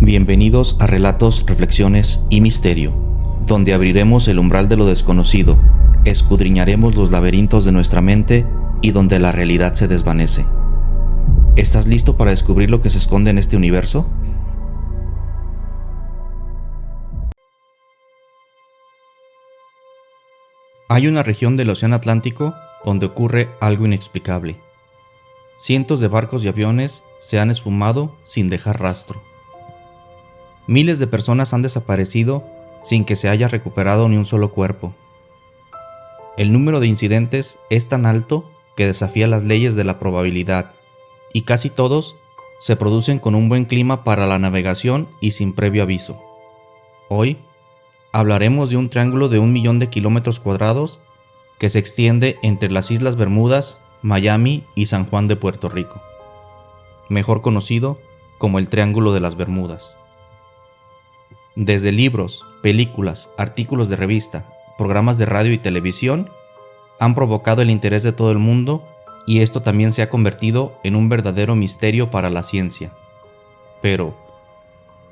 Bienvenidos a Relatos, Reflexiones y Misterio, donde abriremos el umbral de lo desconocido, escudriñaremos los laberintos de nuestra mente y donde la realidad se desvanece. ¿Estás listo para descubrir lo que se esconde en este universo? Hay una región del Océano Atlántico donde ocurre algo inexplicable. Cientos de barcos y aviones se han esfumado sin dejar rastro. Miles de personas han desaparecido sin que se haya recuperado ni un solo cuerpo. El número de incidentes es tan alto que desafía las leyes de la probabilidad, y casi todos se producen con un buen clima para la navegación y sin previo aviso. Hoy hablaremos de un triángulo de 1 millón de kilómetros cuadrados que se extiende entre las Islas Bermudas, Miami y San Juan de Puerto Rico, mejor conocido como el Triángulo de las Bermudas. Desde libros, películas, artículos de revista, programas de radio y televisión, han provocado el interés de todo el mundo y esto también se ha convertido en un verdadero misterio para la ciencia. Pero,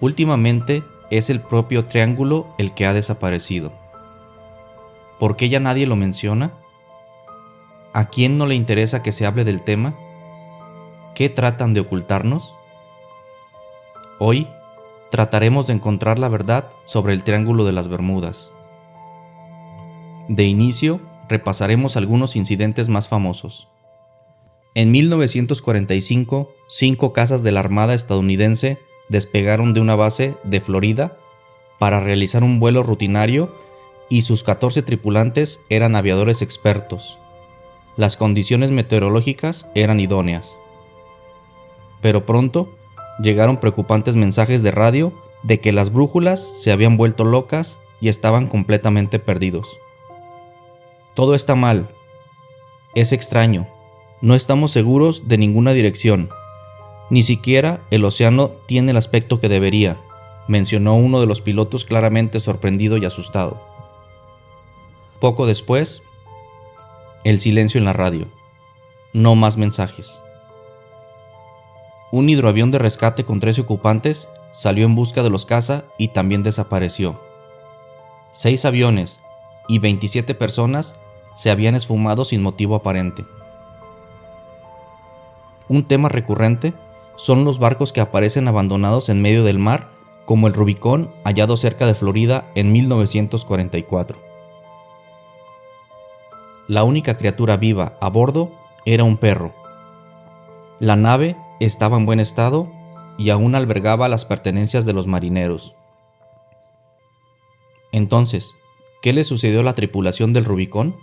últimamente es el propio triángulo el que ha desaparecido. ¿Por qué ya nadie lo menciona? ¿A quién no le interesa que se hable del tema? ¿Qué tratan de ocultarnos? Hoy trataremos de encontrar la verdad sobre el Triángulo de las Bermudas. De inicio, repasaremos algunos incidentes más famosos. En 1945, 5 cazas de la Armada estadounidense despegaron de una base de Florida para realizar un vuelo rutinario y sus 14 tripulantes eran aviadores expertos. Las condiciones meteorológicas eran idóneas. Pero pronto llegaron preocupantes mensajes de radio de que las brújulas se habían vuelto locas y estaban completamente perdidos. Todo está mal. Es extraño. No estamos seguros de ninguna dirección. Ni siquiera el océano tiene el aspecto que debería, mencionó uno de los pilotos claramente sorprendido y asustado. Poco después, el silencio en la radio. No más mensajes. Un hidroavión de rescate con 13 ocupantes salió en busca de los caza y también desapareció. 6 aviones y 27 personas se habían esfumado sin motivo aparente. Un tema recurrente son los barcos que aparecen abandonados en medio del mar, como el Rubicón hallado cerca de Florida en 1944. La única criatura viva a bordo era un perro. La nave estaba en buen estado y aún albergaba las pertenencias de los marineros. Entonces, ¿qué le sucedió a la tripulación del Rubicón?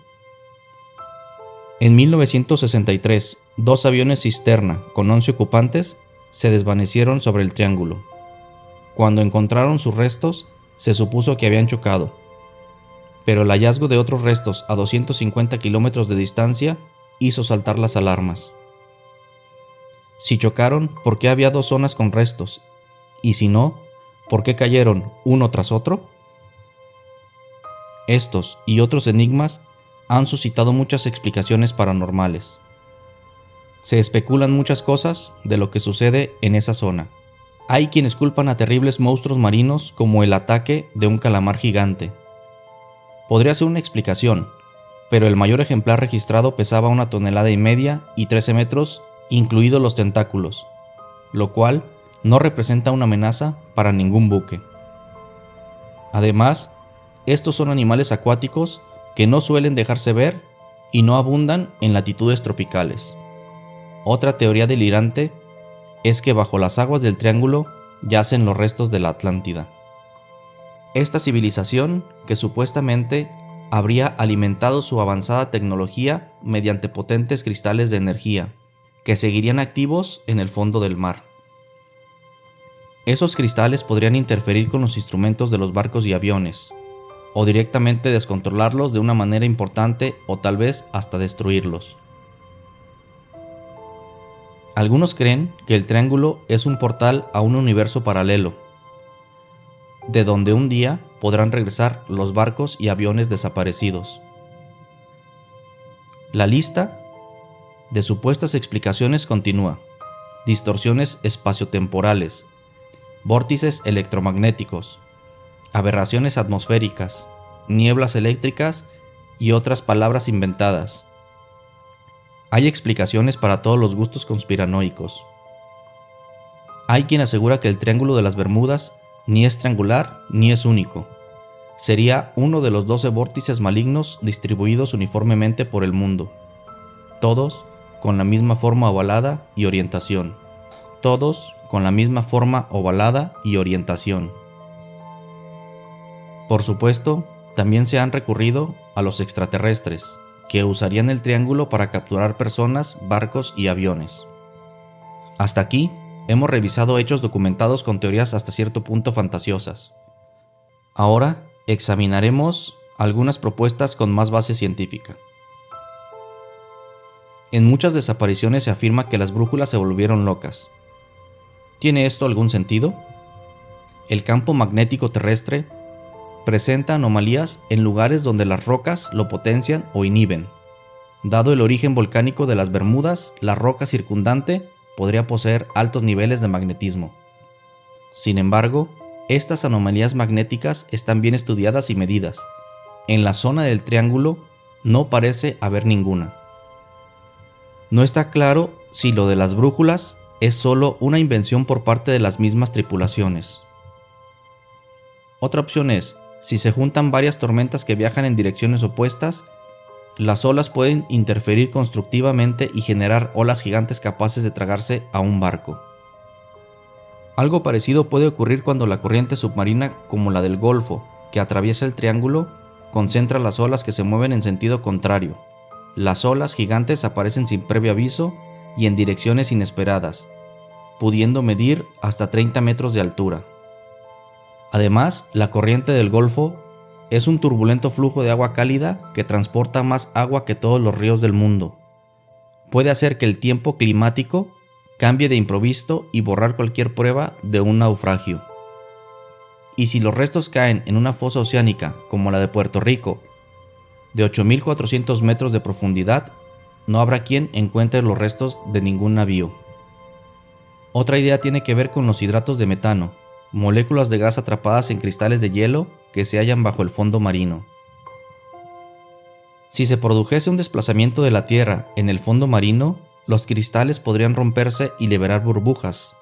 En 1963, 2 aviones cisterna con 11 ocupantes se desvanecieron sobre el triángulo. Cuando encontraron sus restos, se supuso que habían chocado, pero el hallazgo de otros restos a 250 kilómetros de distancia hizo saltar las alarmas. Si chocaron, ¿por qué había 2 zonas con restos? Y si no, ¿por qué cayeron uno tras otro? Estos y otros enigmas han suscitado muchas explicaciones paranormales. Se especulan muchas cosas de lo que sucede en esa zona. Hay quienes culpan a terribles monstruos marinos como el ataque de un calamar gigante. Podría ser una explicación, pero el mayor ejemplar registrado pesaba 1,5 toneladas y 13 metros, incluidos los tentáculos, lo cual no representa una amenaza para ningún buque. Además, estos son animales acuáticos que no suelen dejarse ver y no abundan en latitudes tropicales. Otra teoría delirante es que bajo las aguas del triángulo yacen los restos de la Atlántida. Esta civilización, que supuestamente habría alimentado su avanzada tecnología mediante potentes cristales de energía, que seguirían activos en el fondo del mar. Esos cristales podrían interferir con los instrumentos de los barcos y aviones, o directamente descontrolarlos de una manera importante o tal vez hasta destruirlos. Algunos creen que el triángulo es un portal a un universo paralelo, de donde un día podrán regresar los barcos y aviones desaparecidos. La lista de supuestas explicaciones continúa: distorsiones espaciotemporales, vórtices electromagnéticos, aberraciones atmosféricas, nieblas eléctricas y otras palabras inventadas. Hay explicaciones para todos los gustos conspiranoicos. Hay quien asegura que el Triángulo de las Bermudas ni es triangular ni es único. Sería uno de los 12 vórtices malignos distribuidos uniformemente por el mundo, todos con la misma forma ovalada y orientación. Todos con la misma forma ovalada y orientación. Por supuesto, también se han recurrido a los extraterrestres, que usarían el triángulo para capturar personas, barcos y aviones. Hasta aquí, hemos revisado hechos documentados con teorías hasta cierto punto fantasiosas. Ahora, examinaremos algunas propuestas con más base científica. En muchas desapariciones se afirma que las brújulas se volvieron locas. ¿Tiene esto algún sentido? El campo magnético terrestre presenta anomalías en lugares donde las rocas lo potencian o inhiben. Dado el origen volcánico de las Bermudas, la roca circundante podría poseer altos niveles de magnetismo. Sin embargo, estas anomalías magnéticas están bien estudiadas y medidas. En la zona del triángulo no parece haber ninguna. No está claro si lo de las brújulas es solo una invención por parte de las mismas tripulaciones. Otra opción es, si se juntan varias tormentas que viajan en direcciones opuestas, las olas pueden interferir constructivamente y generar olas gigantes capaces de tragarse a un barco. Algo parecido puede ocurrir cuando la corriente submarina, como la del Golfo, que atraviesa el triángulo, concentra las olas que se mueven en sentido contrario. Las olas gigantes aparecen sin previo aviso y en direcciones inesperadas, pudiendo medir hasta 30 metros de altura. Además, la corriente del Golfo es un turbulento flujo de agua cálida que transporta más agua que todos los ríos del mundo. Puede hacer que el tiempo climático cambie de improviso y borrar cualquier prueba de un naufragio. Y si los restos caen en una fosa oceánica como la de Puerto Rico, de 8.400 metros de profundidad, no habrá quien encuentre los restos de ningún navío. Otra idea tiene que ver con los hidratos de metano, moléculas de gas atrapadas en cristales de hielo que se hallan bajo el fondo marino. Si se produjese un desplazamiento de la Tierra en el fondo marino, los cristales podrían romperse y liberar burbujas.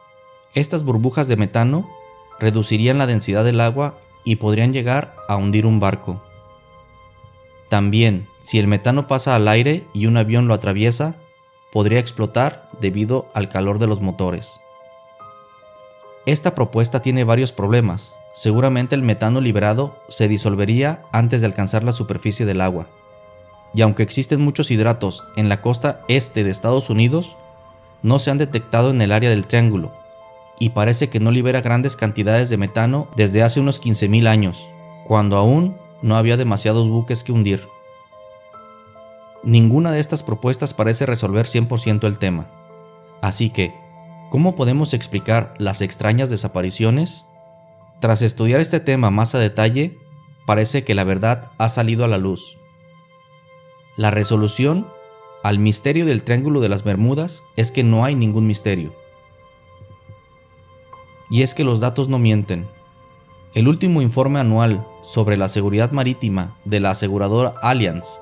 Estas burbujas de metano reducirían la densidad del agua y podrían llegar a hundir un barco. También, si el metano pasa al aire y un avión lo atraviesa, podría explotar debido al calor de los motores. Esta propuesta tiene varios problemas. Seguramente el metano liberado se disolvería antes de alcanzar la superficie del agua. Y aunque existen muchos hidratos en la costa este de Estados Unidos, no se han detectado en el área del triángulo, y parece que no libera grandes cantidades de metano desde hace unos 15.000 años, cuando aún no había demasiados buques que hundir. Ninguna de estas propuestas parece resolver 100% el tema. Así que, ¿cómo podemos explicar las extrañas desapariciones? Tras estudiar este tema más a detalle, parece que la verdad ha salido a la luz. La resolución al misterio del Triángulo de las Bermudas es que no hay ningún misterio. Y es que los datos no mienten. El último informe anual sobre la seguridad marítima de la aseguradora Allianz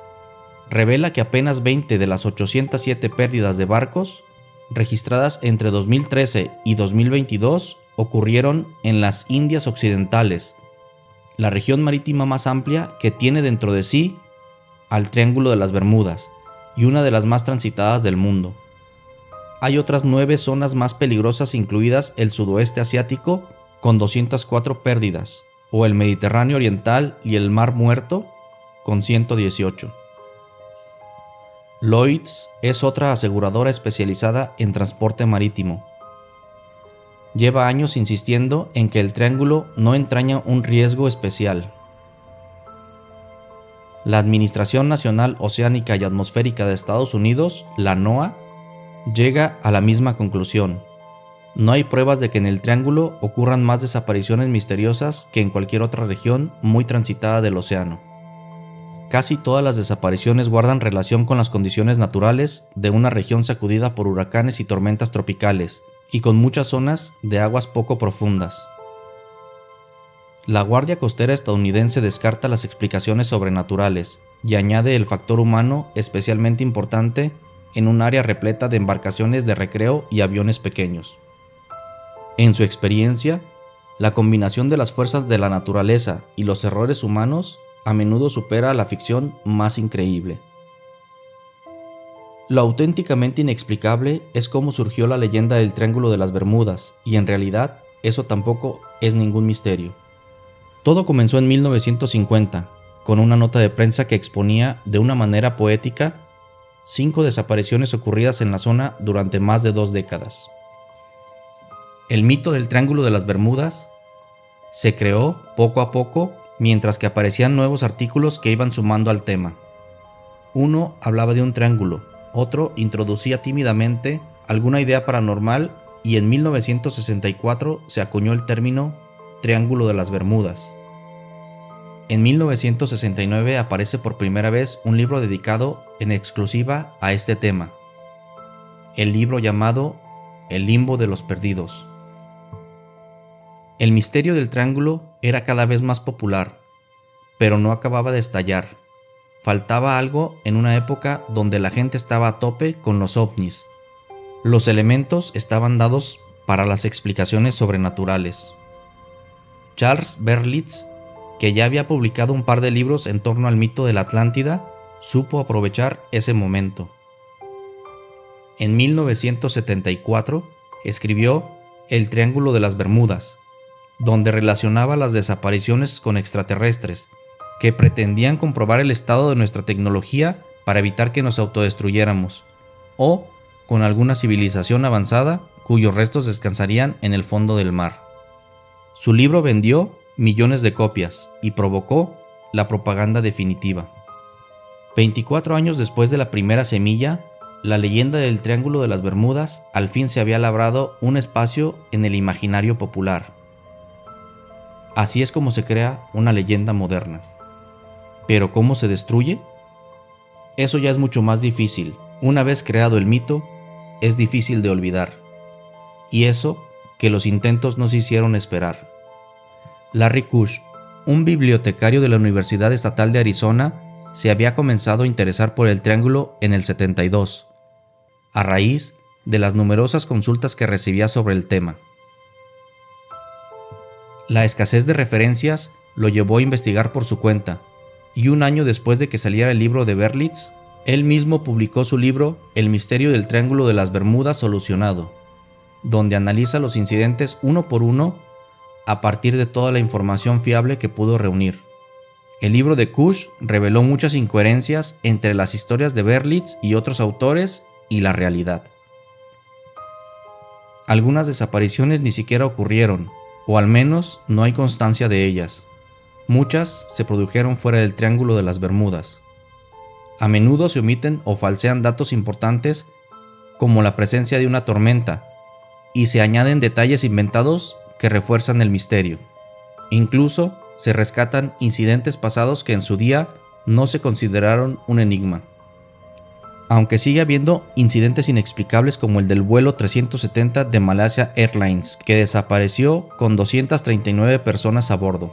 revela que apenas 20 de las 807 pérdidas de barcos registradas entre 2013 y 2022 ocurrieron en las Indias Occidentales, la región marítima más amplia que tiene dentro de sí al Triángulo de las Bermudas y una de las más transitadas del mundo. Hay otras 9 zonas más peligrosas, incluidas el sudoeste asiático con 204 pérdidas, o el Mediterráneo Oriental y el Mar Muerto con 118. Lloyd's es otra aseguradora especializada en transporte marítimo. Lleva años insistiendo en que el triángulo no entraña un riesgo especial. La Administración Nacional Oceánica y Atmosférica de Estados Unidos, la NOAA, llega a la misma conclusión. No hay pruebas de que en el triángulo ocurran más desapariciones misteriosas que en cualquier otra región muy transitada del océano. Casi todas las desapariciones guardan relación con las condiciones naturales de una región sacudida por huracanes y tormentas tropicales, y con muchas zonas de aguas poco profundas. La Guardia Costera estadounidense descarta las explicaciones sobrenaturales y añade el factor humano especialmente importante en un área repleta de embarcaciones de recreo y aviones pequeños. En su experiencia, la combinación de las fuerzas de la naturaleza y los errores humanos a menudo supera a la ficción más increíble. Lo auténticamente inexplicable es cómo surgió la leyenda del Triángulo de las Bermudas, y en realidad eso tampoco es ningún misterio. Todo comenzó en 1950, con una nota de prensa que exponía de una manera poética 5 desapariciones ocurridas en la zona durante más de 2 décadas. El mito del Triángulo de las Bermudas se creó poco a poco mientras que aparecían nuevos artículos que iban sumando al tema. Uno hablaba de un triángulo, otro introducía tímidamente alguna idea paranormal y en 1964 se acuñó el término Triángulo de las Bermudas. En 1969 aparece por primera vez un libro dedicado en exclusiva a este tema, el libro llamado El Limbo de los Perdidos. El misterio del triángulo era cada vez más popular, pero no acababa de estallar. Faltaba algo en una época donde la gente estaba a tope con los ovnis. Los elementos estaban dados para las explicaciones sobrenaturales. Charles Berlitz, que ya había publicado un par de libros en torno al mito de la Atlántida, supo aprovechar ese momento. En 1974 escribió El Triángulo de las Bermudas, donde relacionaba las desapariciones con extraterrestres, que pretendían comprobar el estado de nuestra tecnología para evitar que nos autodestruyéramos, o con alguna civilización avanzada cuyos restos descansarían en el fondo del mar. Su libro vendió millones de copias y provocó la propaganda definitiva. 24 años después de la primera semilla, la leyenda del Triángulo de las Bermudas al fin se había labrado un espacio en el imaginario popular. Así es como se crea una leyenda moderna. ¿Pero cómo se destruye? Eso ya es mucho más difícil. Una vez creado el mito, es difícil de olvidar. Y eso que los intentos no se hicieron esperar. Larry Kush, un bibliotecario de la Universidad Estatal de Arizona, se había comenzado a interesar por el triángulo en el 72, a raíz de las numerosas consultas que recibía sobre el tema. La escasez de referencias lo llevó a investigar por su cuenta, y un año después de que saliera el libro de Berlitz, él mismo publicó su libro El misterio del Triángulo de las Bermudas solucionado, donde analiza los incidentes uno por uno a partir de toda la información fiable que pudo reunir. El libro de Kush reveló muchas incoherencias entre las historias de Berlitz y otros autores y la realidad. Algunas desapariciones ni siquiera ocurrieron, o al menos no hay constancia de ellas. Muchas se produjeron fuera del Triángulo de las Bermudas. A menudo se omiten o falsean datos importantes como la presencia de una tormenta, y se añaden detalles inventados que refuerzan el misterio. Incluso se rescatan incidentes pasados que en su día no se consideraron un enigma. Aunque sigue habiendo incidentes inexplicables como el del vuelo 370 de Malaysia Airlines, que desapareció con 239 personas a bordo.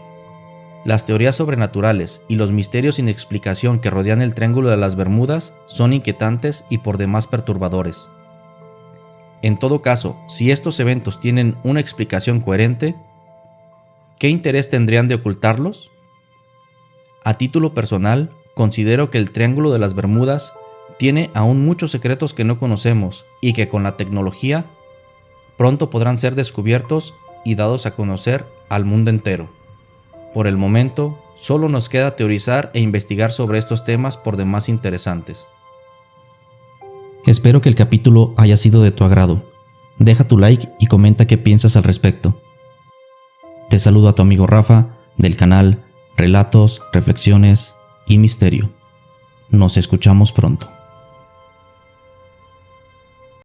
Las teorías sobrenaturales y los misterios sin explicación que rodean el Triángulo de las Bermudas son inquietantes y por demás perturbadores. En todo caso, si estos eventos tienen una explicación coherente, ¿qué interés tendrían de ocultarlos? A título personal, considero que el Triángulo de las Bermudas tiene aún muchos secretos que no conocemos y que con la tecnología pronto podrán ser descubiertos y dados a conocer al mundo entero. Por el momento, solo nos queda teorizar e investigar sobre estos temas por demás interesantes. Espero que el capítulo haya sido de tu agrado. Deja tu like y comenta qué piensas al respecto. Te saludo a tu amigo Rafa del canal Relatos, Reflexiones y Misterio. Nos escuchamos pronto.